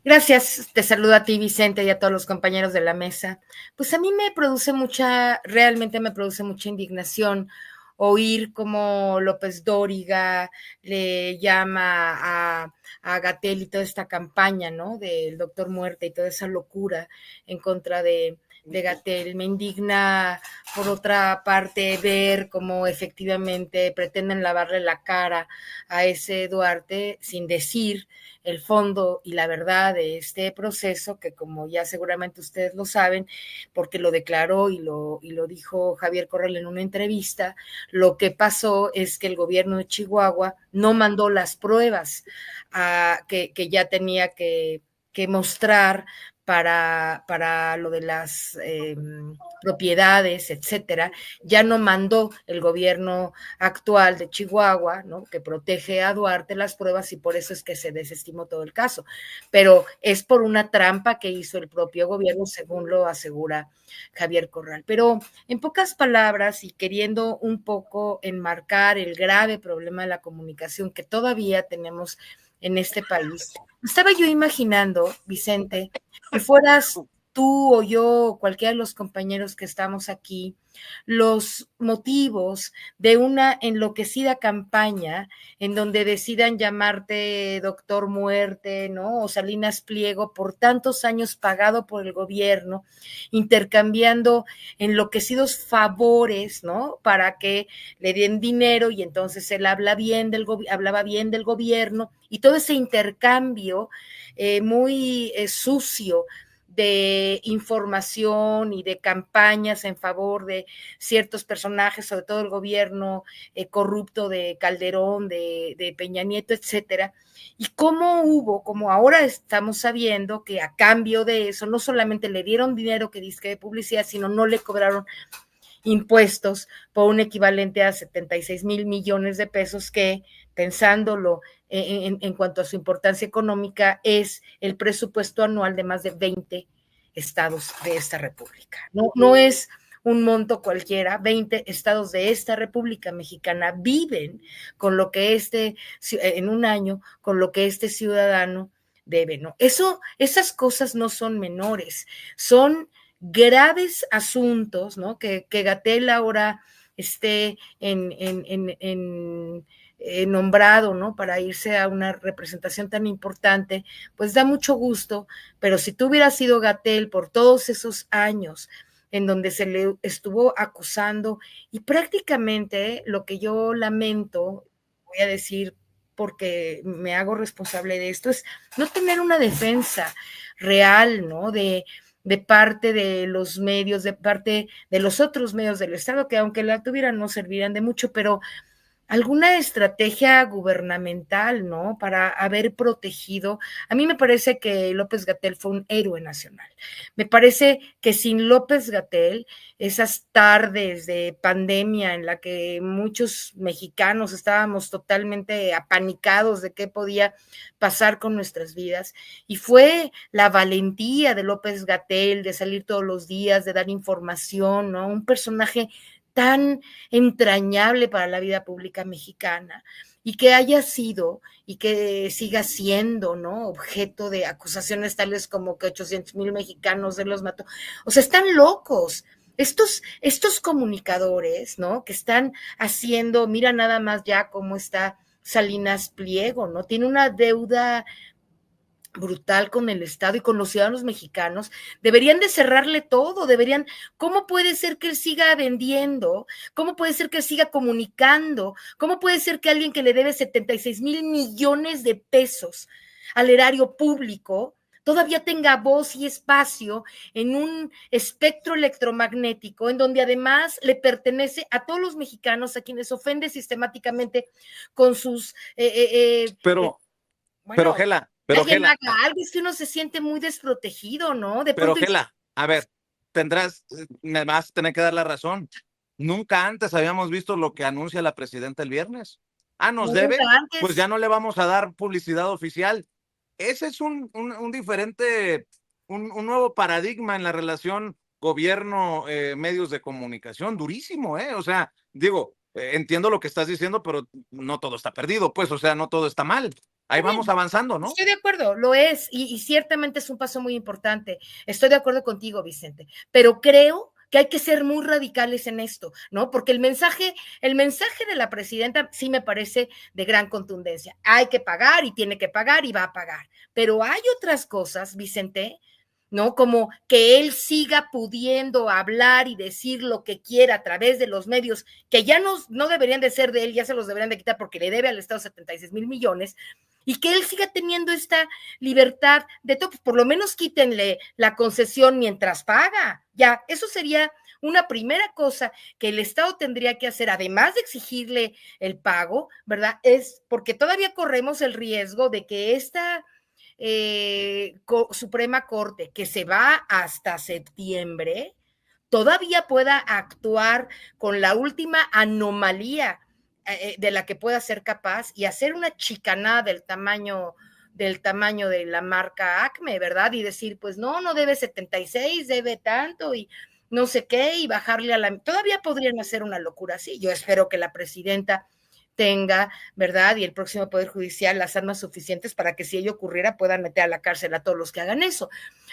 Gracias, te saludo a ti, Vicente, y a todos los compañeros de la mesa. Pues a mí realmente me produce mucha indignación oír cómo López Dóriga le llama a Gatell y toda esta campaña, ¿no? Del doctor Muerte y toda esa locura en contra de Gatell. Me indigna, por otra parte, ver cómo efectivamente pretenden lavarle la cara a ese Duarte sin decir el fondo y la verdad de este proceso, que como ya seguramente ustedes lo saben, porque lo declaró y lo dijo Javier Corral en una entrevista, lo que pasó es que el gobierno de Chihuahua no mandó las pruebas que ya tenía que mostrar para lo de las propiedades, etcétera, ya no mandó el gobierno actual de Chihuahua, ¿no? Que protege a Duarte las pruebas y por eso es que se desestimó todo el caso. Pero es por una trampa que hizo el propio gobierno, según lo asegura Javier Corral. Pero en pocas palabras y queriendo un poco enmarcar el grave problema de la comunicación que todavía tenemos en este país, estaba yo imaginando, Vicente, que fueras tú o yo o cualquiera de los compañeros que estamos aquí, los motivos de una enloquecida campaña en donde decidan llamarte Doctor Muerte, ¿no? O Salinas Pliego por tantos años pagado por el gobierno, intercambiando enloquecidos favores, ¿no? Para que le den dinero y entonces él hablaba bien del gobierno y todo ese intercambio muy sucio de información y de campañas en favor de ciertos personajes, sobre todo el gobierno corrupto de Calderón, de Peña Nieto, etcétera, y como ahora estamos sabiendo que a cambio de eso, no solamente le dieron dinero que dice de publicidad, sino no le cobraron impuestos por un equivalente a 76,000 millones de pesos que, pensándolo en cuanto a su importancia económica, es el presupuesto anual de más de 20 estados de esta república. No es un monto cualquiera, 20 estados de esta República Mexicana viven con lo que en un año, con lo que este ciudadano debe, ¿no? Esas cosas no son menores, son graves asuntos, ¿no? Que Gatell ahora esté nombrado, ¿no? Para irse a una representación tan importante, pues da mucho gusto, pero si tú hubieras sido Gatell por todos esos años en donde se le estuvo acusando y prácticamente lo que yo lamento, voy a decir porque me hago responsable de esto, es no tener una defensa real, ¿no? De parte de los medios, de parte de los otros medios del Estado, que aunque la tuvieran no servirían de mucho, pero alguna estrategia gubernamental, ¿no? Para haber protegido. A mí me parece que López-Gatell fue un héroe nacional. Me parece que sin López-Gatell, esas tardes de pandemia en la que muchos mexicanos estábamos totalmente apanicados de qué podía pasar con nuestras vidas, y fue la valentía de López-Gatell de salir todos los días, de dar información, ¿no? Un personaje tan entrañable para la vida pública mexicana y que haya sido y que siga siendo, ¿no? Objeto de acusaciones tales como que 800,000 mexicanos se los mató. O sea, están locos. Estos comunicadores, ¿no? Que están haciendo, mira nada más ya cómo está Salinas Pliego, ¿no? Tiene una deuda brutal con el Estado y con los ciudadanos mexicanos, deberían de cerrarle todo, ¿cómo puede ser que él siga vendiendo? ¿Cómo puede ser que él siga comunicando? ¿Cómo puede ser que alguien que le debe 76,000 millones de pesos al erario público todavía tenga voz y espacio en un espectro electromagnético en donde además le pertenece a todos los mexicanos a quienes ofende sistemáticamente con sus Pero, pero bueno, Gela, que pero alguien Gela, haga algo, es que uno se siente muy desprotegido, ¿no? De pero pronto dice, Gela, a ver, me vas a tener que dar la razón. Nunca antes habíamos visto lo que anuncia la presidenta el viernes. Ah, ¿nos nunca debe? Pues antes. ya no le vamos a dar publicidad oficial. Ese es un diferente, un nuevo paradigma en la relación gobierno-medios de comunicación, durísimo, ¿eh? O sea, digo, entiendo lo que estás diciendo, pero no todo está perdido, pues, o sea, no todo está mal. ahí Está vamos bien, avanzando, ¿no? estoy de acuerdo, lo es, y ciertamente es un paso muy importante. Estoy de acuerdo contigo, Vicente, pero creo que hay que ser muy radicales en esto, ¿no? Porque el mensaje de la presidenta sí me parece de gran contundencia. Hay que pagar y tiene que pagar y va a pagar. Pero hay otras cosas, Vicente, ¿no? Como que él siga pudiendo hablar y decir lo que quiera a través de los medios, que ya no deberían de ser de él, ya se los deberían de quitar porque le debe al Estado 76,000 millones, y que él siga teniendo esta libertad de todo, pues por lo menos quítenle la concesión mientras paga. Ya, eso sería una primera cosa que el Estado tendría que hacer, además de exigirle el pago, ¿verdad? Es porque todavía corremos el riesgo de que esta Suprema Corte, que se va hasta septiembre, todavía pueda actuar con la última anomalía de la que pueda ser capaz y hacer una chicanada del tamaño de la marca Acme, ¿verdad? Y decir, pues no debe 76, debe tanto y no sé qué, y bajarle a la... Todavía podrían hacer una locura así. Yo espero que la presidenta tenga, ¿verdad? Y el próximo Poder Judicial las armas suficientes para que si ello ocurriera puedan meter a la cárcel a todos los que hagan eso.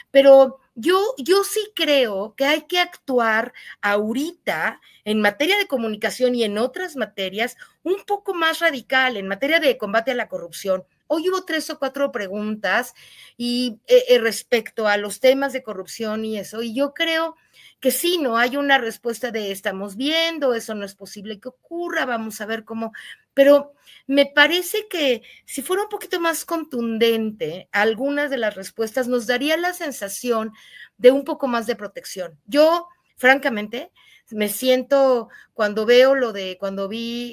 Pero yo sí creo que hay que actuar ahorita en materia de comunicación y en otras materias un poco más radical, en materia de combate a la corrupción. Hoy hubo 3 o 4 preguntas y respecto a los temas de corrupción y eso, y yo creo que sí, no hay una respuesta de estamos viendo, eso no es posible que ocurra, vamos a ver cómo, pero me parece que si fuera un poquito más contundente, algunas de las respuestas nos daría la sensación de un poco más de protección. Yo, francamente, me siento cuando vi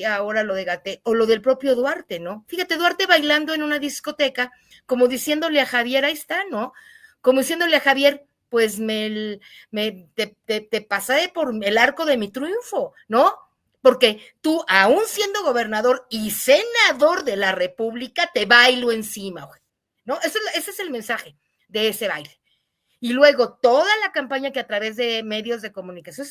ahora lo de Gaté o lo del propio Duarte, ¿no? Fíjate, Duarte bailando en una discoteca, como diciéndole a Javier, ahí está, ¿no? Como diciéndole a Javier, pues te pasé por el arco de mi triunfo, ¿no? Porque tú, aún siendo gobernador y senador de la República, te bailo encima, güey. ¿No? Ese es el mensaje de ese baile. Y luego toda la campaña que a través de medios de comunicación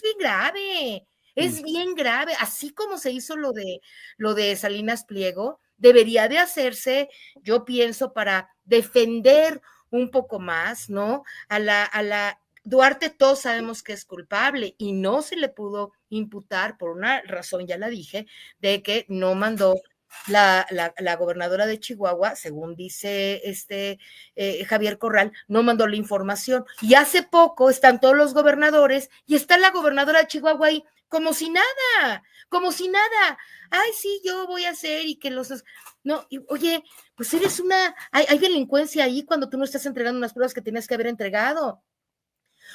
es bien grave, así como se hizo lo de Salinas Pliego, debería de hacerse, yo pienso, para defender un poco más, ¿no? A la Duarte todos sabemos que es culpable y no se le pudo imputar por una razón, ya la dije, de que no mandó la gobernadora de Chihuahua, según dice Javier Corral, no mandó la información. Y hace poco están todos los gobernadores y está la gobernadora de Chihuahua ahí como si nada, como si nada. Ay, sí, yo voy a hacer y que los... No, y, oye, pues eres hay delincuencia ahí cuando tú no estás entregando unas pruebas que tenías que haber entregado.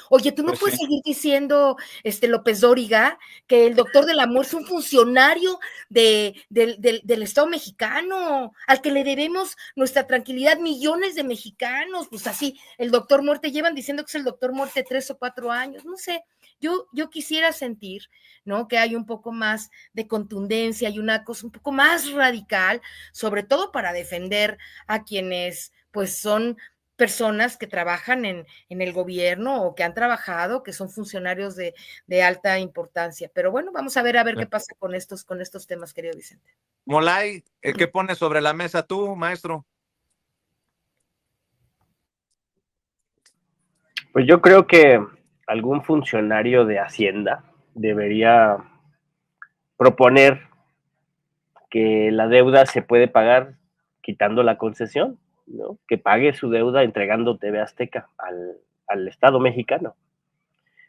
Oye, tú no Pues puedes sí. seguir diciendo, López Dóriga, que el doctor del amor es un funcionario del Estado mexicano, al que le debemos nuestra tranquilidad millones de mexicanos. Pues así, el doctor Muerte, llevan diciendo que es el doctor Muerte 3 o 4 años, no sé. Yo quisiera sentir, ¿no? Que hay un poco más de contundencia y una cosa un poco más radical, sobre todo para defender a quienes, pues, son personas que trabajan en el gobierno o que han trabajado, que son funcionarios de alta importancia. Pero bueno, vamos a ver qué pasa con estos temas, querido Vicente. Molay, ¿qué pones sobre la mesa tú, maestro? Pues yo creo que algún funcionario de Hacienda debería proponer que la deuda se puede pagar quitando la concesión, ¿no? Que pague su deuda entregando TV Azteca al Estado mexicano.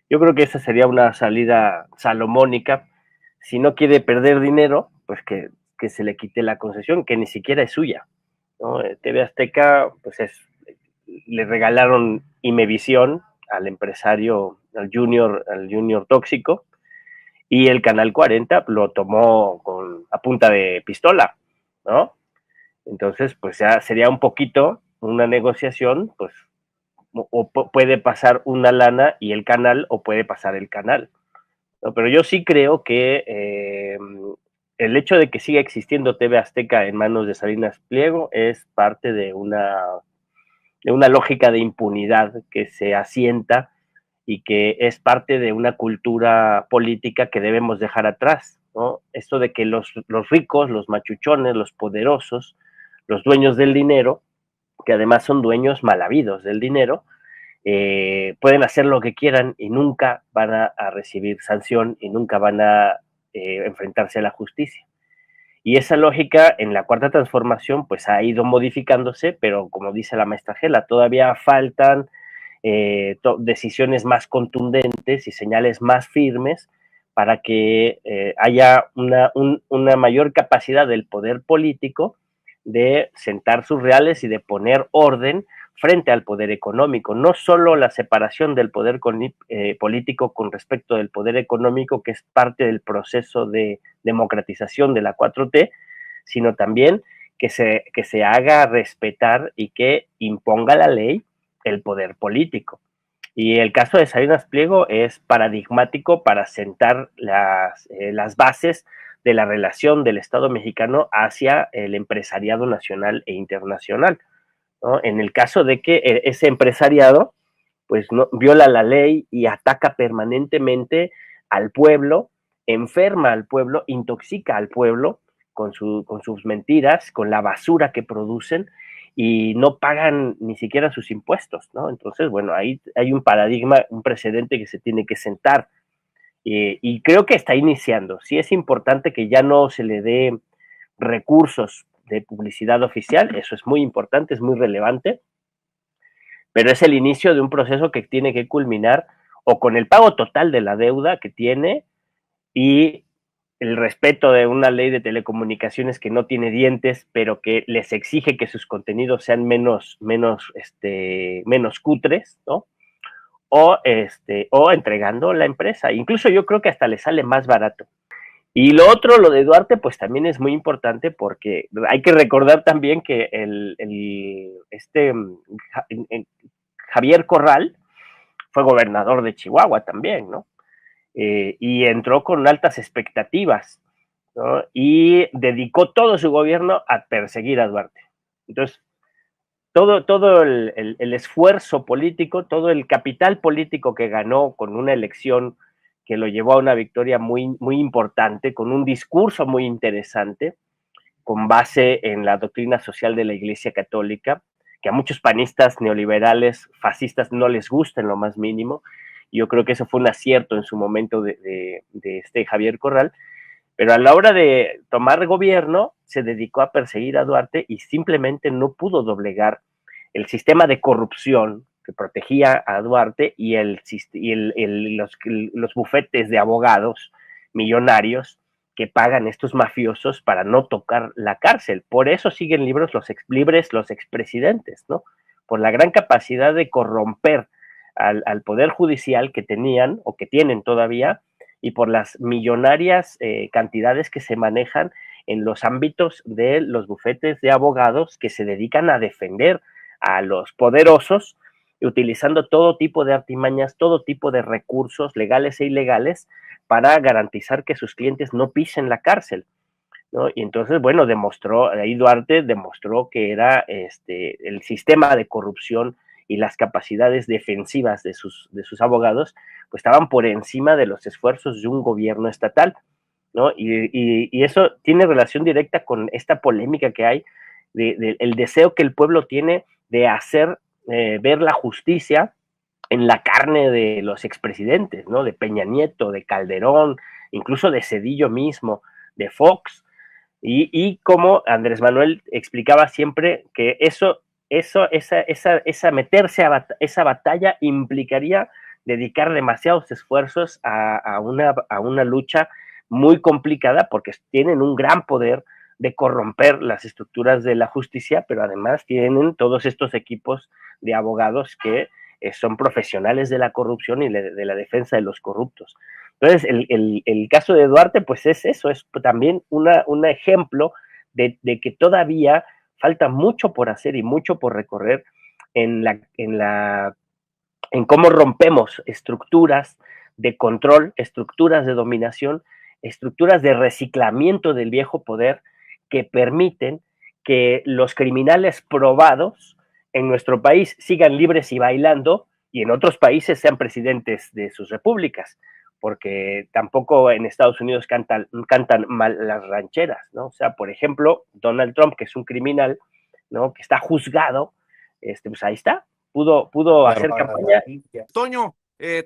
Yo creo que esa sería una salida salomónica. Si no quiere perder dinero, pues que se le quite la concesión, que ni siquiera es suya, ¿no? TV Azteca, pues le regalaron Imevisión al empresario, al junior tóxico, y el Canal 40 lo tomó a punta de pistola, ¿no? Entonces, pues ya sería un poquito una negociación, pues, o puede pasar una lana y el canal, o puede pasar el canal, ¿no? Pero yo sí creo que el hecho de que siga existiendo TV Azteca en manos de Salinas Pliego es parte de una lógica de impunidad que se asienta y que es parte de una cultura política que debemos dejar atrás, ¿no? Esto de que los ricos, los machuchones, los poderosos, los dueños del dinero, que además son dueños mal habidos del dinero, pueden hacer lo que quieran y nunca van a recibir sanción y nunca van a enfrentarse a la justicia. Y esa lógica en la cuarta transformación pues ha ido modificándose, pero como dice la maestra Gela, todavía faltan decisiones más contundentes y señales más firmes para que haya una mayor capacidad del poder político de sentar sus reales y de poner orden frente al poder económico. No solo la separación del poder político con respecto del poder económico, que es parte del proceso de democratización de la 4T, sino también que se haga respetar y que imponga la ley el poder político. Y el caso de Salinas Pliego es paradigmático para sentar las bases de la relación del Estado mexicano hacia el empresariado nacional e internacional, ¿no? En el caso de que ese empresariado pues no viola la ley y ataca permanentemente al pueblo, enferma al pueblo, intoxica al pueblo con sus mentiras, con la basura que producen y no pagan ni siquiera sus impuestos, ¿no? Entonces, bueno, ahí hay un paradigma, un precedente que se tiene que sentar y creo que está iniciando. Sí es importante que ya no se le dé recursos de publicidad oficial, eso es muy importante, es muy relevante, pero es el inicio de un proceso que tiene que culminar o con el pago total de la deuda que tiene y el respeto de una ley de telecomunicaciones que no tiene dientes, pero que les exige que sus contenidos sean menos cutres, ¿no? O entregando la empresa. Incluso yo creo que hasta le sale más barato. Y lo otro, lo de Duarte, pues también es muy importante porque hay que recordar también que Javier Corral fue gobernador de Chihuahua también, ¿no? Y entró con altas expectativas, ¿no? Y dedicó todo su gobierno a perseguir a Duarte. Entonces, todo el esfuerzo político, todo el capital político que ganó con una elección que lo llevó a una victoria muy, muy importante, con un discurso muy interesante, con base en la doctrina social de la Iglesia Católica, que a muchos panistas neoliberales, fascistas, no les gusta en lo más mínimo. Yo creo que eso fue un acierto en su momento de Javier Corral, pero a la hora de tomar gobierno se dedicó a perseguir a Duarte y simplemente no pudo doblegar el sistema de corrupción que protegía a Duarte y los bufetes de abogados millonarios que pagan estos mafiosos para no tocar la cárcel. Por eso siguen libres los expresidentes, ¿no? Por la gran capacidad de corromper al poder judicial que tenían o que tienen todavía y por las millonarias cantidades que se manejan en los ámbitos de los bufetes de abogados que se dedican a defender a los poderosos, utilizando todo tipo de artimañas, todo tipo de recursos legales e ilegales para garantizar que sus clientes no pisen la cárcel, ¿no? Y entonces, bueno, ahí Duarte demostró que era el sistema de corrupción y las capacidades defensivas de sus abogados, pues estaban por encima de los esfuerzos de un gobierno estatal, ¿no? Y eso tiene relación directa con esta polémica que hay, el deseo que el pueblo tiene de hacer ver la justicia en la carne de los expresidentes, ¿no? De Peña Nieto, de Calderón, incluso de Zedillo mismo, de Fox, y como Andrés Manuel explicaba siempre que meterse a esa batalla implicaría dedicar demasiados esfuerzos a una lucha muy complicada porque tienen un gran poder de corromper las estructuras de la justicia, pero además tienen todos estos equipos de abogados que son profesionales de la corrupción y de la defensa de los corruptos. Entonces, el caso de Duarte, pues es eso, es también un ejemplo de que todavía falta mucho por hacer y mucho por recorrer en cómo rompemos estructuras de control, estructuras de dominación, estructuras de reciclamiento del viejo poder que permiten que los criminales probados en nuestro país sigan libres y bailando y en otros países sean presidentes de sus repúblicas, porque tampoco en Estados Unidos cantan mal las rancheras, ¿no? O sea, por ejemplo, Donald Trump, que es un criminal, ¿no? Que está juzgado, pues ahí está, pudo hacer campaña. Toño,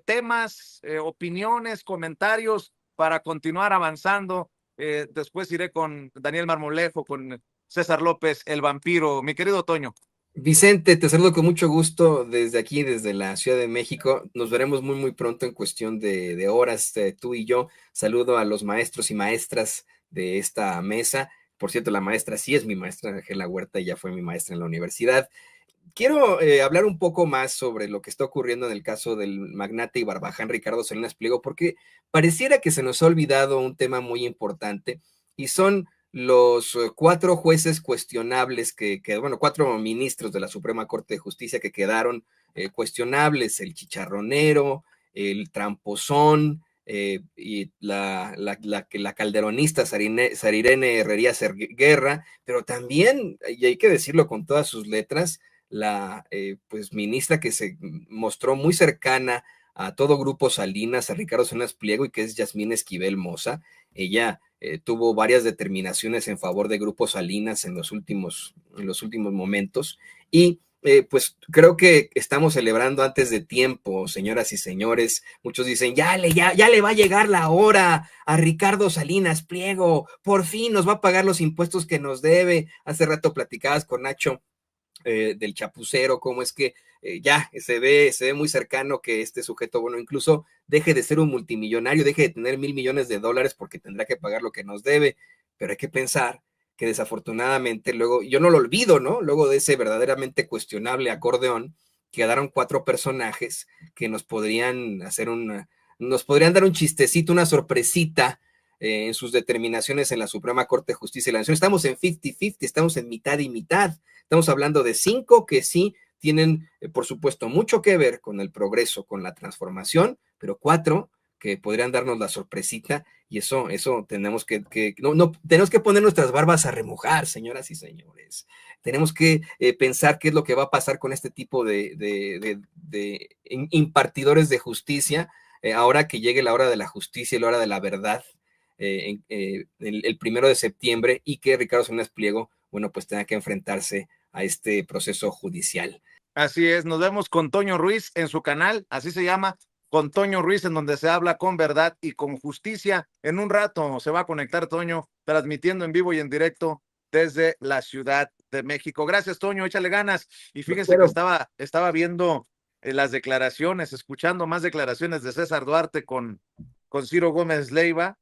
temas, opiniones, comentarios para continuar avanzando. Después iré con Daniel Marmolejo, con César López, el vampiro. Mi querido Toño. Vicente, te saludo con mucho gusto desde aquí, desde la Ciudad de México. Nos veremos muy, muy pronto en cuestión de horas, tú y yo. Saludo a los maestros y maestras de esta mesa. Por cierto, la maestra sí es mi maestra, Ángela Huerta, ella fue mi maestra en la universidad. Quiero hablar un poco más sobre lo que está ocurriendo en el caso del magnate y barbaján Ricardo Salinas Pliego, porque pareciera que se nos ha olvidado un tema muy importante, y son los 4 jueces cuestionables bueno, 4 ministros de la Suprema Corte de Justicia que quedaron cuestionables: el chicharronero, el tramposón, y la calderonista Sarirene Herrerías Guerra, pero también, y hay que decirlo con todas sus letras, la pues ministra que se mostró muy cercana a todo Grupo Salinas, a Ricardo Salinas Pliego, y que es Yasmín Esquivel Moza. Ella tuvo varias determinaciones en favor de Grupo Salinas en los últimos momentos, y pues creo que estamos celebrando antes de tiempo, señoras y señores. Muchos dicen, ya le va a llegar la hora a Ricardo Salinas Pliego, por fin nos va a pagar los impuestos que nos debe. Hace rato platicabas con Nacho del chapucero, cómo es que ya se ve muy cercano que este sujeto, bueno, incluso deje de ser un multimillonario, deje de tener $1,000 millones porque tendrá que pagar lo que nos debe. Pero hay que pensar que desafortunadamente luego, yo no lo olvido, ¿no? Luego de ese verdaderamente cuestionable acordeón, quedaron 4 personajes que nos podrían dar un chistecito, una sorpresita en sus determinaciones en la Suprema Corte de Justicia de la Nación. Estamos en 50-50, estamos en mitad y mitad. Estamos hablando de 5 que sí tienen, por supuesto, mucho que ver con el progreso, con la transformación, pero 4 que podrían darnos la sorpresita, y eso tenemos tenemos que poner nuestras barbas a remojar, señoras y señores. Tenemos que pensar qué es lo que va a pasar con este tipo de impartidores de justicia, ahora que llegue la hora de la justicia y la hora de la verdad, el 1 de septiembre, y que Ricardo Salinas Pliego, bueno, pues tenga que enfrentarse a este proceso judicial. Así es, nos vemos con Toño Ruiz en su canal, así se llama, con Toño Ruiz, en donde se habla con verdad y con justicia. En un rato se va a conectar Toño, transmitiendo en vivo y en directo desde la Ciudad de México. Gracias, Toño, échale ganas. Y fíjense que estaba viendo las declaraciones, escuchando más declaraciones de César Duarte con Ciro Gómez Leiva.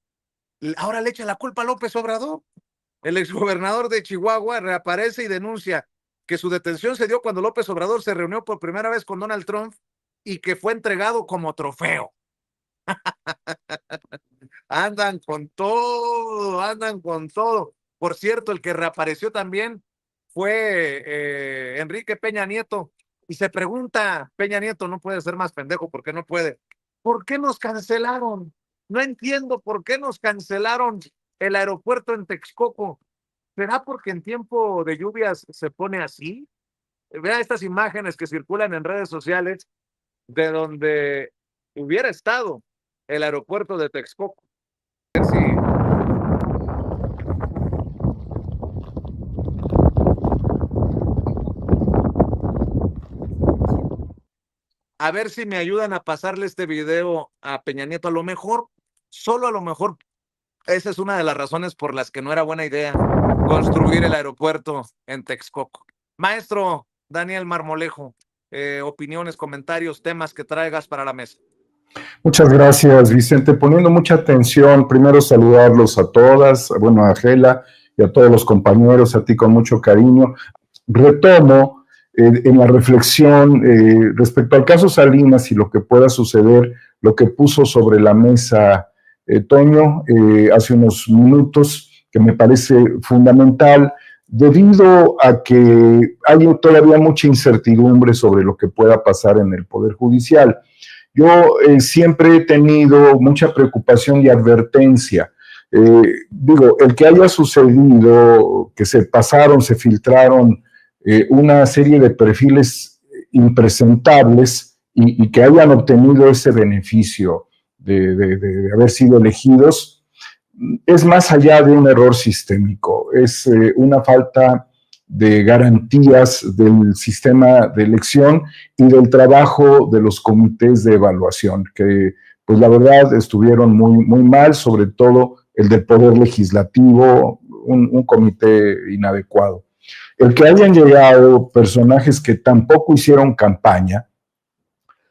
Ahora le echa la culpa a López Obrador. El exgobernador de Chihuahua reaparece y denuncia que su detención se dio cuando López Obrador se reunió por primera vez con Donald Trump y que fue entregado como trofeo. Andan con todo. Por cierto, el que reapareció también fue Enrique Peña Nieto. Y se pregunta, Peña Nieto no puede ser más pendejo porque no puede. ¿Por qué nos cancelaron? No entiendo por qué nos cancelaron el aeropuerto en Texcoco. ¿Será porque en tiempo de lluvias se pone así? Vea estas imágenes que circulan en redes sociales de donde hubiera estado el aeropuerto de Texcoco. A ver si me ayudan a pasarle este video a Peña Nieto. A lo mejor, solo a lo mejor, esa es una de las razones por las que no era buena idea construir el aeropuerto en Texcoco. Maestro Daniel Marmolejo, opiniones, comentarios, temas que traigas para la mesa. Muchas gracias, Vicente. Poniendo mucha atención, primero saludarlos a todas, bueno, a Ángela y a todos los compañeros, a ti con mucho cariño. Retomo en la reflexión respecto al caso Salinas y lo que pueda suceder, lo que puso sobre la mesa Toño hace unos minutos, que me parece fundamental, debido a que hay todavía mucha incertidumbre sobre lo que pueda pasar en el Poder Judicial. Yo siempre he tenido mucha preocupación y advertencia. El que haya sucedido, que se filtraron una serie de perfiles impresentables y que hayan obtenido ese beneficio de haber sido elegidos, es más allá de un error sistémico, es una falta de garantías del sistema de elección y del trabajo de los comités de evaluación, que pues la verdad estuvieron muy mal, sobre todo el del Poder Legislativo, un comité inadecuado. El que hayan llegado personajes que tampoco hicieron campaña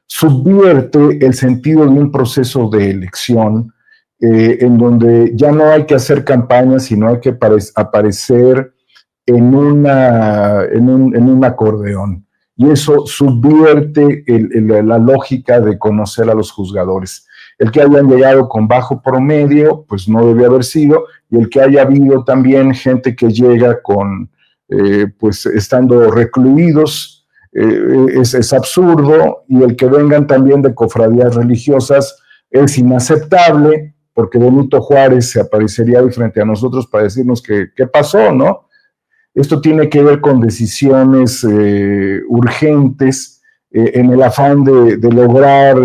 subvierte el sentido de un proceso de elección en donde ya no hay que hacer campaña, sino hay que aparecer en un acordeón. Y eso subvierte la lógica de conocer a los juzgadores. El que hayan llegado con bajo promedio, pues no debe haber sido, y el que haya habido también gente que llega con, pues estando recluidos, es absurdo, y el que vengan también de cofradías religiosas es inaceptable, porque Benito Juárez se aparecería ahí frente a nosotros para decirnos qué pasó, ¿no? Esto tiene que ver con decisiones urgentes en el afán de lograr,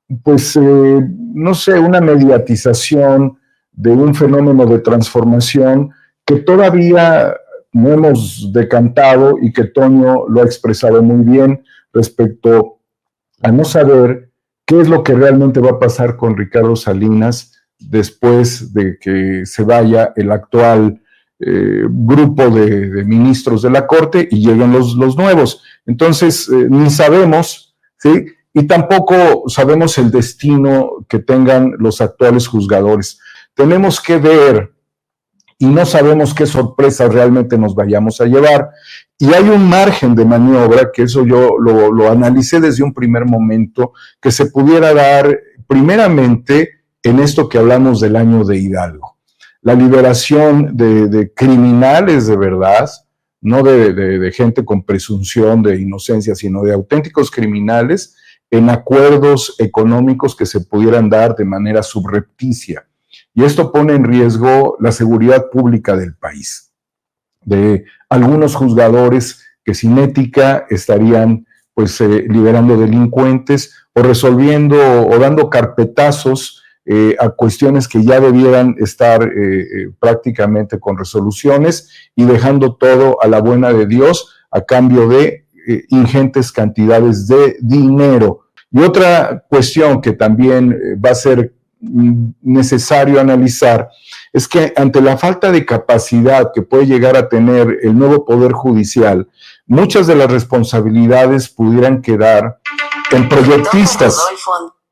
no sé, una mediatización de un fenómeno de transformación que todavía no hemos decantado y que Toño lo ha expresado muy bien respecto a no saber qué es lo que realmente va a pasar con Ricardo Salinas después de que se vaya el actual grupo de ministros de la Corte y lleguen los nuevos. Entonces, ni sabemos, ¿sí? Y tampoco sabemos el destino que tengan los actuales juzgadores. Tenemos que ver y no sabemos qué sorpresas realmente nos vayamos a llevar. Y hay un margen de maniobra, que eso yo lo analicé desde un primer momento, que se pudiera dar primeramente en esto que hablamos del año de Hidalgo. La liberación de criminales de verdad, no de gente con presunción de inocencia, sino de auténticos criminales en acuerdos económicos que se pudieran dar de manera subrepticia. Y esto pone en riesgo la seguridad pública del país, de algunos juzgadores que sin ética estarían pues liberando delincuentes o resolviendo o dando carpetazos a cuestiones que ya debieran estar prácticamente con resoluciones y dejando todo a la buena de Dios a cambio de ingentes cantidades de dinero. Y otra cuestión que también va a ser necesario analizar es que ante la falta de capacidad que puede llegar a tener el nuevo Poder Judicial, muchas de las responsabilidades pudieran quedar en proyectistas.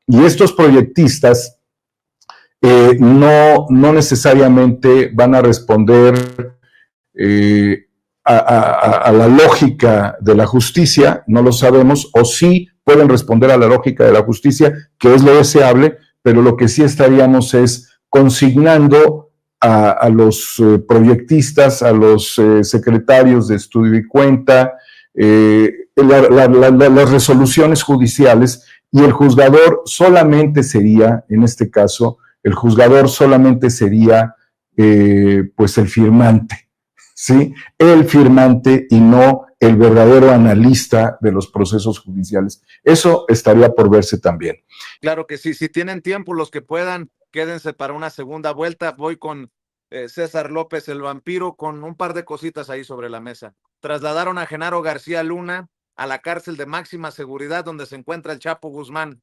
Y estos proyectistas no necesariamente van a responder a la lógica de la justicia, no lo sabemos, o sí pueden responder a la lógica de la justicia, que es lo deseable, pero lo que sí estaríamos es consignando a los proyectistas, a los secretarios de estudio y cuenta, las resoluciones judiciales, y el juzgador solamente sería, en este caso, el juzgador solamente sería pues el firmante, ¿sí? El firmante y no el verdadero analista de los procesos judiciales. Eso estaría por verse también. Claro que sí, si tienen tiempo, los que puedan, quédense para una segunda vuelta. Voy con César López, el vampiro, con un par de cositas ahí sobre la mesa. Trasladaron a Genaro García Luna a la cárcel de máxima seguridad donde se encuentra el Chapo Guzmán.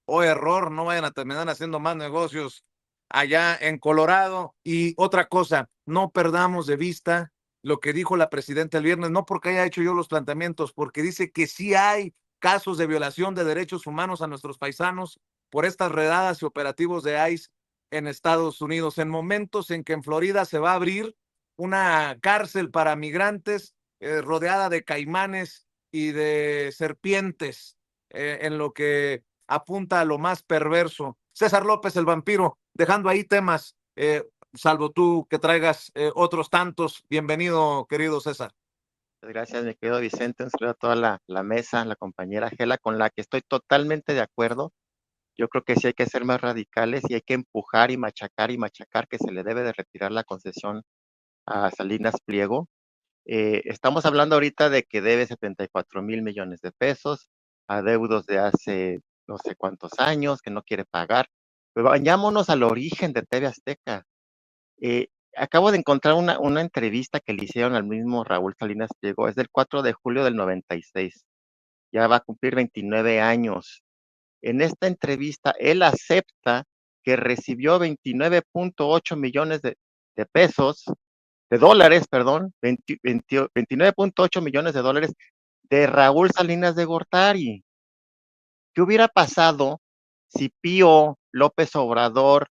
Oh, error, no vayan a terminar haciendo más negocios allá en Colorado. Y otra cosa, no perdamos de vista lo que dijo la presidenta el viernes, no porque haya hecho yo los planteamientos, porque dice que sí hay casos de violación de derechos humanos a nuestros paisanos por estas redadas y operativos de ICE en Estados Unidos, en momentos en que en Florida se va a abrir una cárcel para migrantes rodeada de caimanes y de serpientes, en lo que apunta a lo más perverso. César López, el vampiro, dejando ahí temas, salvo tú que traigas otros tantos. Bienvenido, querido César. Gracias, mi querido Vicente. Un saludo a toda la mesa, la compañera Gela, con la que estoy totalmente de acuerdo. Yo creo que sí hay que ser más radicales y hay que empujar y machacar que se le debe de retirar la concesión a Salinas Pliego. Estamos hablando ahorita de que debe 74,000 millones de pesos a deudos de hace no sé cuántos años que no quiere pagar. Pero vayámonos al origen de TV Azteca. acabo de encontrar una entrevista que le hicieron al mismo Raúl Salinas Pliego, es del 4 de julio del 96, ya va a cumplir 29 años. En esta entrevista, él acepta que recibió 29.8 millones de pesos, de dólares, perdón, 29.8 millones de dólares de Raúl Salinas de Gortari. ¿Qué hubiera pasado si Pío López Obrador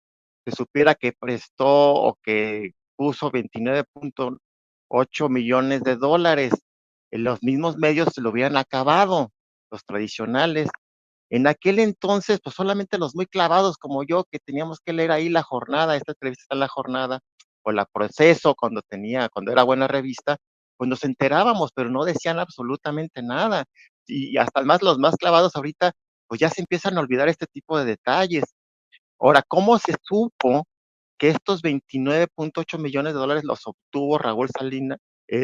se supiera que prestó o que puso 29.8 millones de dólares? En los mismos medios se lo hubieran acabado, los tradicionales. En aquel entonces, pues solamente los muy clavados como yo, que teníamos que leer ahí La Jornada, esta entrevista está en La Jornada, o La Proceso, cuando era buena revista, pues nos enterábamos, pero no decían absolutamente nada. Y hasta más los más clavados ahorita, pues ya se empiezan a olvidar este tipo de detalles. Ahora, ¿cómo se supo que estos 29.8 millones de dólares los obtuvo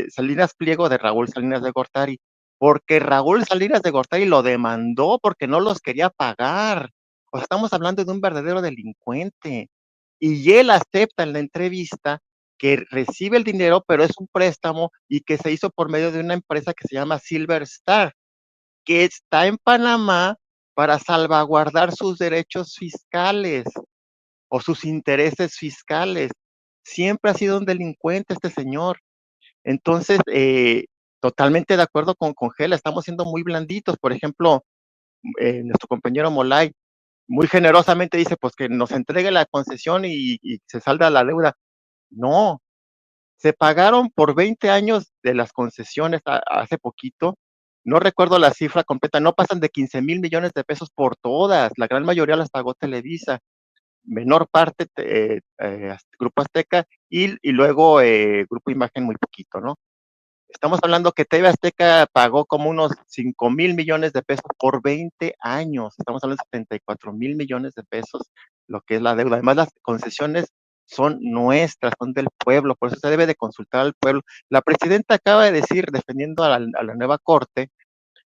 Salinas Pliego de Raúl Salinas de Gortari? Porque Raúl Salinas de Gortari lo demandó porque no los quería pagar. O sea, estamos hablando de un verdadero delincuente. Y él acepta en la entrevista que recibe el dinero, pero es un préstamo y que se hizo por medio de una empresa que se llama Silver Star, que está en Panamá para salvaguardar sus derechos fiscales o sus intereses fiscales. Siempre ha sido un delincuente este señor. Entonces, totalmente de acuerdo con Gela, estamos siendo muy blanditos. Por ejemplo, nuestro compañero Molay muy generosamente dice, pues que nos entregue la concesión y se salda la deuda. No, se pagaron por 20 años de las concesiones hace poquito. No recuerdo la cifra completa, no pasan de 15,000 millones de pesos por todas. La gran mayoría las pagó Televisa, menor parte Grupo Azteca y luego Grupo Imagen muy poquito, ¿no? Estamos hablando que TV Azteca pagó como unos 5,000 millones de pesos por 20 años. Estamos hablando de 74,000 millones de pesos, lo que es la deuda. Además, las concesiones son nuestras, son del pueblo, por eso se debe de consultar al pueblo. La presidenta acaba de decir, defendiendo a la nueva corte,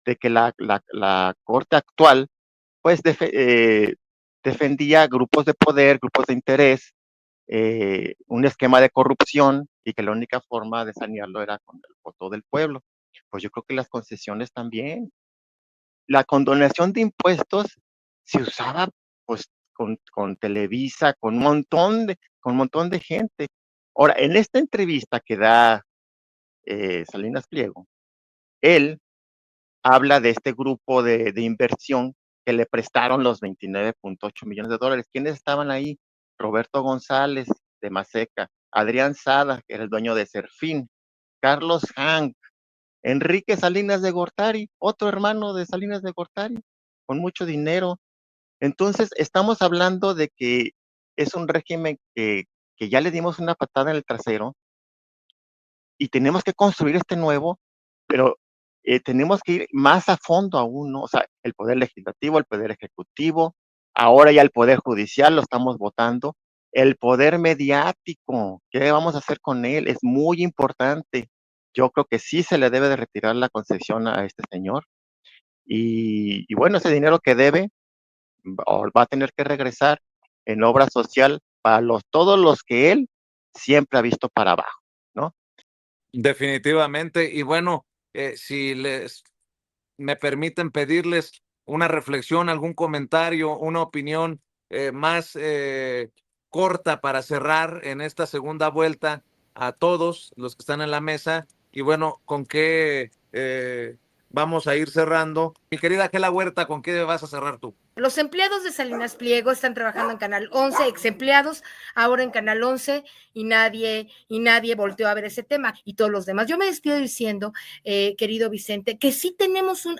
de que la corte actual, pues, defendía grupos de poder, grupos de interés, un esquema de corrupción y que la única forma de sanearlo era con el voto del pueblo. Pues yo creo que las concesiones también. La condonación de impuestos se usaba pues con Televisa, con un montón de gente. Ahora, en esta entrevista que da Salinas Pliego, él habla de este grupo de inversión que le prestaron los 29.8 millones de dólares. ¿Quiénes estaban ahí? Roberto González de Maseca, Adrián Sada, que era el dueño de Serfín, Carlos Hank, Enrique Salinas de Gortari, otro hermano de Salinas de Gortari, con mucho dinero. Entonces, estamos hablando de que es un régimen que ya le dimos una patada en el trasero y tenemos que construir este nuevo, pero tenemos que ir más a fondo aún, ¿no? O sea, el poder legislativo, el poder ejecutivo, ahora ya el poder judicial lo estamos votando, el poder mediático, ¿qué vamos a hacer con él? Es muy importante. Yo creo que sí se le debe de retirar la concesión a este señor y bueno, ese dinero que debe va a tener que regresar en obra social para todos los que él siempre ha visto para abajo, ¿no? Definitivamente. Y bueno, si me permiten pedirles una reflexión, algún comentario, una opinión más corta para cerrar en esta segunda vuelta a todos los que están en la mesa. Y bueno, ¿con qué vamos a ir cerrando? Mi querida Gela Huerta, ¿con qué vas a cerrar tú? Los empleados de Salinas Pliego están trabajando en Canal 11, ex empleados, ahora en Canal 11, y nadie volteó a ver ese tema, y todos los demás. Yo me despido diciendo, querido Vicente, que sí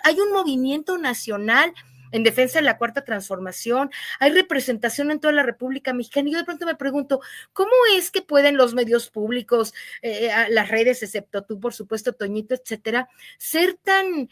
hay un movimiento nacional en defensa de la Cuarta Transformación, hay representación en toda la República Mexicana, y yo de pronto me pregunto, ¿cómo es que pueden los medios públicos, las redes, excepto tú, por supuesto, Toñito, etcétera, ser tan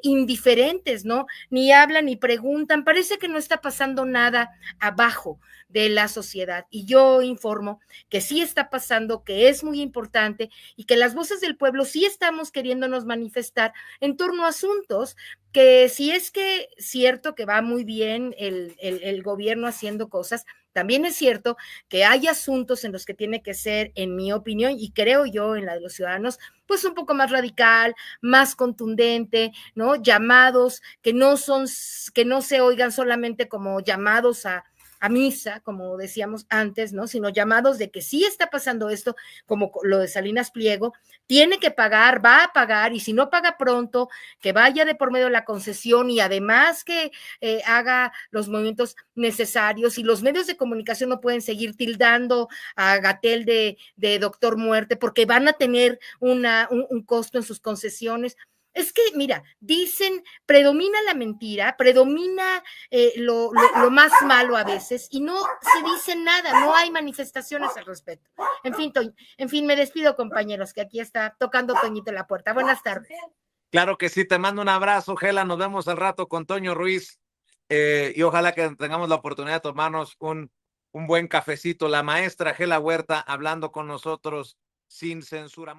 indiferentes, ¿no? Ni hablan ni preguntan, parece que no está pasando nada abajo de la sociedad. Y yo informo que sí está pasando, que es muy importante y que las voces del pueblo sí estamos queriéndonos manifestar en torno a asuntos que si es que cierto que va muy bien el gobierno haciendo cosas, También es cierto que hay asuntos en los que tiene que ser, en mi opinión, y creo yo en la de los ciudadanos, pues un poco más radical, más contundente, ¿no? Llamados que no se oigan solamente como llamados a misa, como decíamos antes, ¿no? Sino llamados de que sí está pasando esto, como lo de Salinas Pliego, tiene que pagar, va a pagar, y si no paga pronto, que vaya de por medio de la concesión y además que haga los movimientos necesarios, y los medios de comunicación no pueden seguir tildando a Gatell de doctor muerte porque van a tener un costo en sus concesiones. Es que, mira, dicen, predomina la mentira, predomina lo más malo a veces, y no se dice nada, no hay manifestaciones al respecto. En fin, me despido, compañeros, que aquí está tocando Toñito la puerta. Buenas tardes. Claro que sí, te mando un abrazo, Gela, nos vemos al rato con Toño Ruiz, y ojalá que tengamos la oportunidad de tomarnos un buen cafecito. La maestra Gela Huerta hablando con nosotros sin censura.